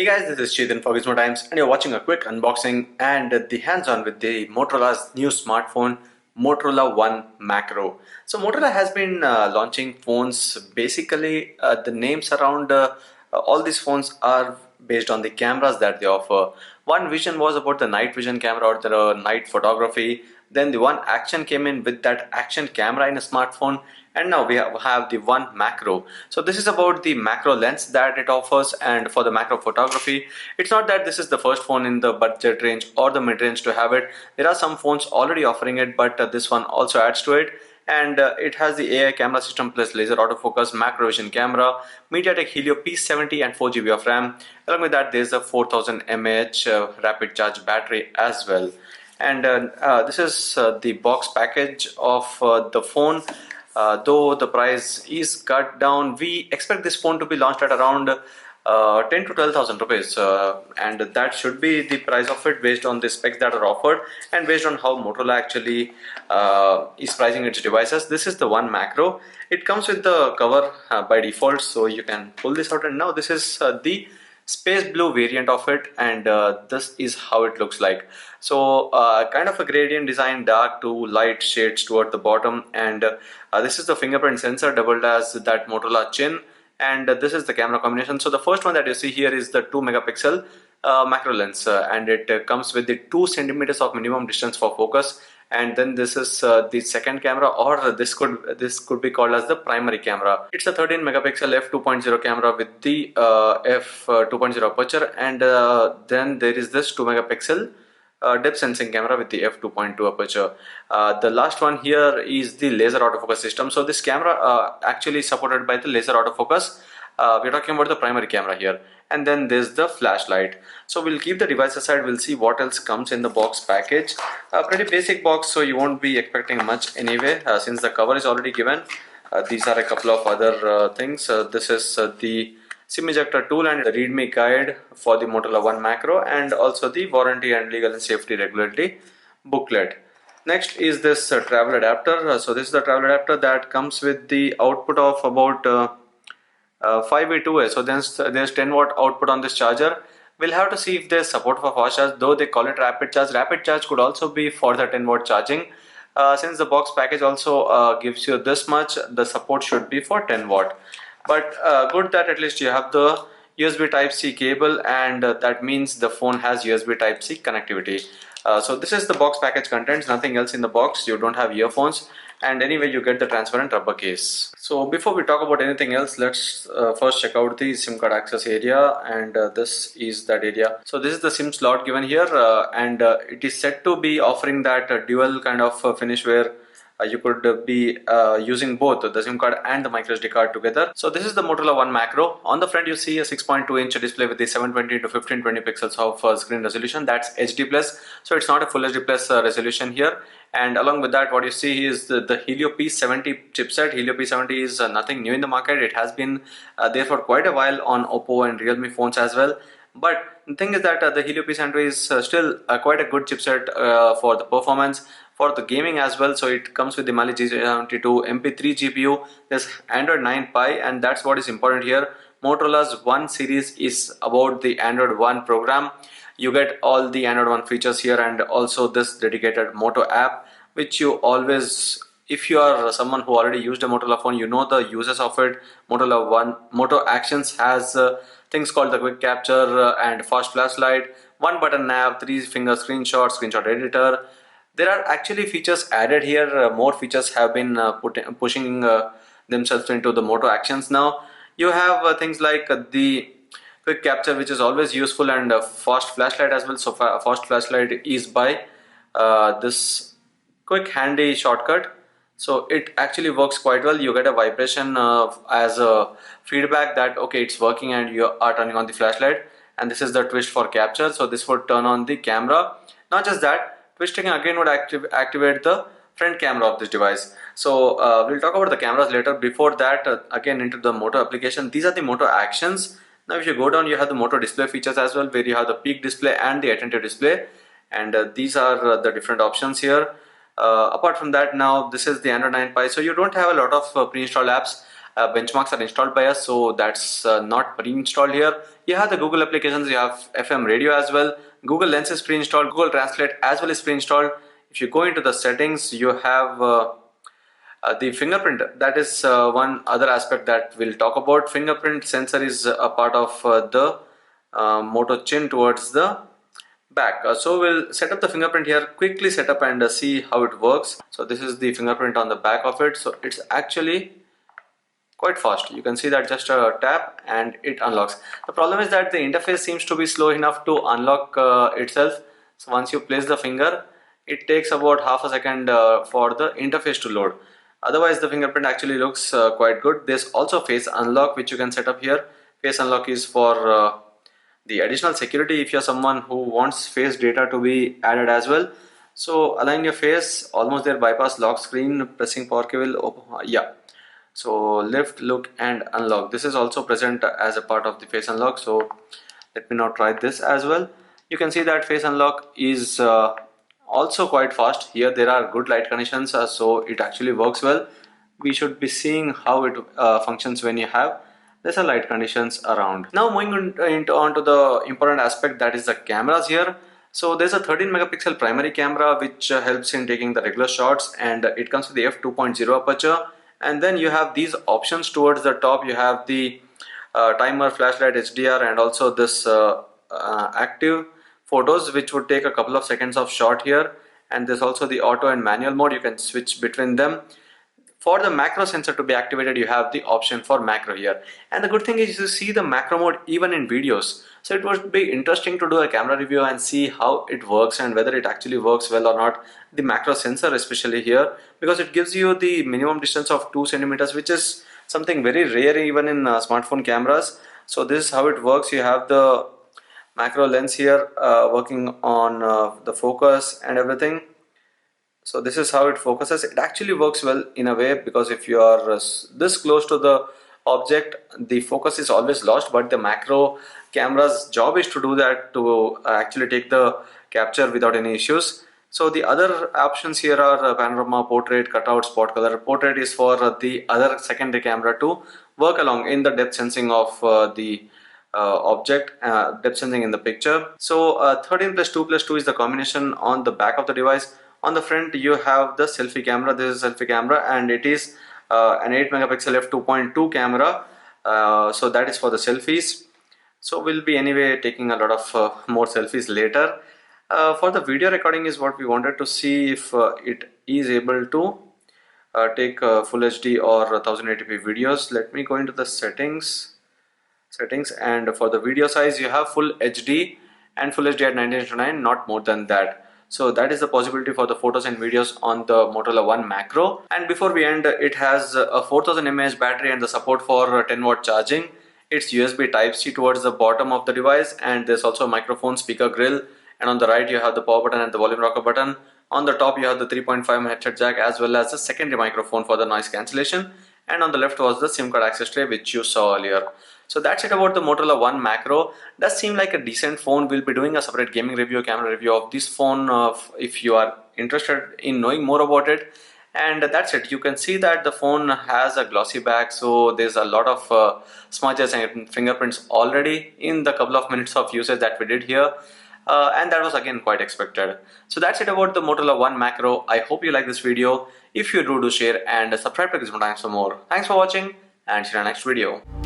Guys, this is Chetan for Gizmo Times and you're watching a quick unboxing and the hands-on with the Motorola's new smartphone Motorola One Macro. So Motorola has been launching phones. Basically, the names around all these phones are based on the cameras that they offer. One vision was about the night vision camera or the night photography. Then the One Action came in with that action camera in a smartphone, and now we have the One Macro. So this is about the macro lens that it offers, and for the macro photography, it's not that this is the first phone in the budget range or the mid range to have it. There are some phones already offering it, but this one also adds to it. And it has the AI camera system plus laser autofocus, macro vision camera, MediaTek Helio P70 and 4 GB of RAM. Along with that, there's a 4000 mAh rapid charge battery as well. And this is the box package of the phone. Though the price is cut down, we expect this phone to be launched at around 10 to 12,000 rupees, and that should be the price of it based on the specs that are offered and based on how Motorola actually is pricing its devices. This is the One Macro. It comes with the cover by default, so you can pull this out, and now this is the space blue variant of it, and this is how it looks like. So kind of a gradient design, dark to light shades toward the bottom, and this is the fingerprint sensor doubled as that Motorola chin, and this is the camera combination. So the first one that you see here is the 2 megapixel macro lens, and it comes with the 2 centimeters of minimum distance for focus. And then this is the second camera, or this could be called as the primary camera. It's a 13 megapixel f2.0 camera with the f2.0 aperture, and then there is this 2 megapixel depth sensing camera with the f2.2 aperture. The last one here is the laser autofocus system. So this camera actually is supported by the laser autofocus. We're talking about the primary camera here, and then there's the flashlight. So we'll keep the device aside. We'll see what else comes in the box package. A pretty basic box, so you won't be expecting much anyway, since the cover is already given. These are a couple of other things. This is the SIM ejector tool and the readme guide for the Motorola One Macro, and also the warranty and legal and safety regulatory booklet. Next is this travel adapter. So this is the travel adapter that comes with the output of about 5-way 2-way. So there's 10 watt output on this charger. We'll have to see if there's support for fast charge, though they call it rapid charge. Rapid charge could also be for the 10 watt charging. Since the box package also gives you this much, the support should be for 10 watt. But good that at least you have the USB Type-C cable, and that means the phone has USB Type-C connectivity. So this is the box package contents, nothing else in the box. You don't have earphones, and anyway you get the transparent rubber case. So before we talk about anything else, let's first check out the SIM card access area, and this is that area. So this is the SIM slot given here, and it is said to be offering that dual kind of finish where you could be using both the SIM card and the microSD card together. So this is the Motorola One Macro. On the front you see a 6.2-inch display with the 720 to 1520 pixels of screen resolution. That's HD+, so it's not a full HD+ resolution here. And along with that, what you see is the Helio P70 chipset. Helio P70 is nothing new in the market. It has been there for quite a while on Oppo and Realme phones as well. But the thing is that the Helio P70 is still quite a good chipset for the performance, for the gaming as well. So it comes with the Mali G72 MP3 GPU. There's Android 9 Pie, and that's what is important here. Motorola's One series is about the Android One program. You get all the Android One features here, and also this dedicated Moto app, which you always, if you are someone who already used a Motorola phone, you know the uses of it. Motorola One Moto Actions has things called the quick capture and fast flashlight, one button nav, 3-finger screenshot editor. There are actually features added here. More features have been pushing themselves into the Moto Actions now. You have things like the quick capture, which is always useful, and fast flashlight as well. So fast flashlight is by this quick handy shortcut. So it actually works quite well. You get a vibration as a feedback that okay, it's working, and you are turning on the flashlight. And this is the twist for capture. So this would turn on the camera. Not just that, twisting again would activate the front camera of this device. So we'll talk about the cameras later. Before that, again into the Moto application. These are the Moto Actions. Now if you go down, you have the Moto display features as well, where you have the peak display and the attentive display, and these are the different options here. Apart from that, now this is the Android 9 Pie, so you don't have a lot of pre-installed apps. benchmarks are installed by us, so that's not pre-installed here. You have the Google applications, you have FM radio as well. Google Lens is pre-installed, Google Translate as well is pre-installed. If you go into the settings, you have the fingerprint. That is one other aspect that we'll talk about. Fingerprint sensor is a part of the Moto chin towards the back. So we'll set up the fingerprint here, quickly set up and see how it works. So this is the fingerprint on the back of it. So it's actually quite fast. You can see that just a tap and it unlocks. The problem is that the interface seems to be slow enough to unlock itself. So once you place the finger, it takes about half a second for the interface to load. Otherwise the fingerprint actually looks quite good. There's also face unlock which you can set up here. Face unlock is for the additional security if you're someone who wants face data to be added as well. So align your face, almost there, bypass lock screen, pressing power cable, yeah. So lift, look and unlock. This is also present as a part of the face unlock. So let me now try this as well. You can see that face unlock is also quite fast. Here there are good light conditions, so it actually works well. We should be seeing how it functions when you have lesser light conditions around. Now moving on to the important aspect, that is the cameras here. So there's a 13 megapixel primary camera which helps in taking the regular shots, and it comes with the f2.0 aperture. And then you have these options towards the top. You have the timer, flashlight, HDR, and also this active photos which would take a couple of seconds of shot here. And there's also the auto and manual mode. You can switch between them. For the macro sensor to be activated, you have the option for macro here. And the good thing is you see the macro mode even in videos. So it would be interesting to do a camera review and see how it works and whether it actually works well or not. The macro sensor especially here, because it gives you the minimum distance of 2 centimeters, which is something very rare even in smartphone cameras. So this is how it works. You have the macro lens here working on the focus and everything. So this is how it focuses. It actually works well in a way, because if you are this close to the object, the focus is always lost, but the macro camera's job is to do that, to actually take the capture without any issues. So the other options here are panorama, portrait, cutout, spot color. Portrait is for the other secondary camera to work along in the depth sensing of the object, depth sensing in the picture. So 13 plus 2 plus 2 is the combination on the back of the device. On the front you have the selfie camera. This is a selfie camera, and it is an 8 megapixel f2.2 camera. So that is for the selfies. So we'll be anyway taking a lot of more selfies later. For the video recording is what we wanted to see if it is able to take full HD or 1080p videos. Let me go into the settings, and for the video size you have full HD and full HD at 19:9, not more than that. So that is the possibility for the photos and videos on the Motorola One Macro. And before we end, it has a 4000 mAh battery and the support for 10 watt charging. It's USB Type-C towards the bottom of the device, and there's also a microphone, speaker grill, and on the right you have the power button and the volume rocker button. On the top you have the 3.5 headset jack as well as the secondary microphone for the noise cancellation, and on the left was the SIM card access tray which you saw earlier. So that's it about the Motorola One Macro. Does seem like a decent phone. We'll be doing a separate gaming review, camera review of this phone if you are interested in knowing more about it. And that's it. You can see that the phone has a glossy back, so there's a lot of smudges and fingerprints already in the couple of minutes of usage that we did here. And that was again quite expected. So that's it about the Motorola One Macro. I hope you like this video. If you do share and subscribe to Gizmo for more. Thanks for watching, and see you in the next video.